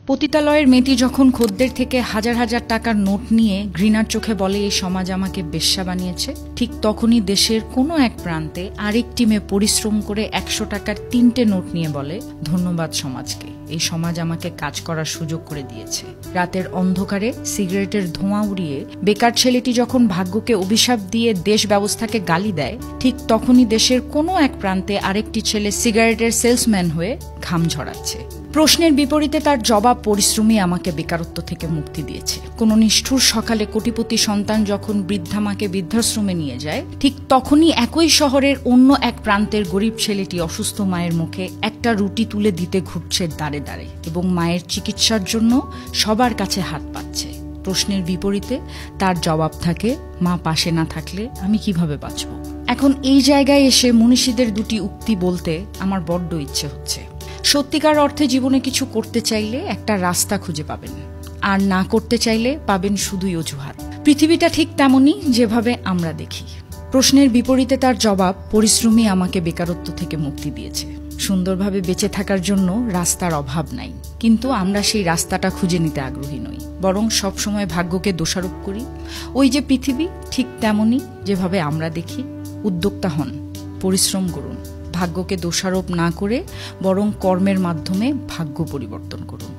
পতিতালয়ের মেয়েটি যখন খদ্দের থেকে হাজার হাজার টাকার নোট নিয়ে ঘৃণার চোখে বলে এই সমাজ আমাকে বেশ্যা বানিয়েছে, ঠিক তখনই দেশের কোনো এক প্রান্তে আরেকটি মেয়ে পরিশ্রম করে ১০০ টাকার ৩টে নোট নিয়ে বলে ধন্যবাদ সমাজকে, এই সমাজ আমাকে কাজ করার সুযোগ করে দিয়েছে। রাতের অন্ধকারে সিগারেটের ধোঁয়া উড়িয়ে বেকার ছেলেটি যখন ভাগ্যকে অভিশাপ দিয়ে দেশ ব্যবস্থাকে গালি দেয়, ঠিক তখনই দেশের কোনো এক প্রান্তে আরেকটি ছেলে সিগারেটের সেলসম্যান হয়ে ঘাম ঝরাচ্ছে। প্রশ্নের বিপরীতে তার জবাব পরিশ্রমী আমাকে বেকারত্ব থেকে মুক্তি দিয়েছে। কোনো নিষ্ঠুর সকালে কোটিপতি সন্তান যখন বৃদ্ধা মাকে বৃদ্ধাশ্রমে নিয়ে যায়, ঠিক তখনই একই শহরের অন্য এক প্রান্তের গরিব ছেলেটি অসুস্থ মায়ের মুখে একটা রুটি তুলে দিতে ঘুরছে দাঁড়ে দাঁড়ে এবং মায়ের চিকিৎসার জন্য সবার কাছে হাত পাচ্ছে। প্রশ্নের বিপরীতে তার জবাব থাকে, মা পাশে না থাকলে আমি কিভাবে বাঁচব। এখন এই জায়গায় এসে মনীষীদের দুটি উক্তি বলতে আমার বড্ড ইচ্ছে হচ্ছে। সত্যিকার অর্থে জীবনে কিছু করতে চাইলে একটা রাস্তা খুঁজে পাবেন, আর না করতে চাইলে পাবেন শুধুই অজুহাত। পৃথিবীটা ঠিক তেমনই যেভাবে আমরা দেখি। প্রশ্নের বিপরীতে তার জবাব পরিশ্রমী আমাকে বেকারত্ব থেকে মুক্তি দিয়েছে। সুন্দরভাবে বেঁচে থাকার জন্য রাস্তার অভাব নাই, কিন্তু আমরা সেই রাস্তাটা খুঁজে নিতে আগ্রহী নই, বরং সবসময় ভাগ্যকে দোষারোপ করি। ওই যে পৃথিবী ঠিক তেমনই যেভাবে আমরা দেখি। উদ্যোক্তা হন, পরিশ্রম করুন, ভাগ্যকে দোষারোপ না করে বরং কর্মের মাধ্যমে ভাগ্য পরিবর্তন করুন।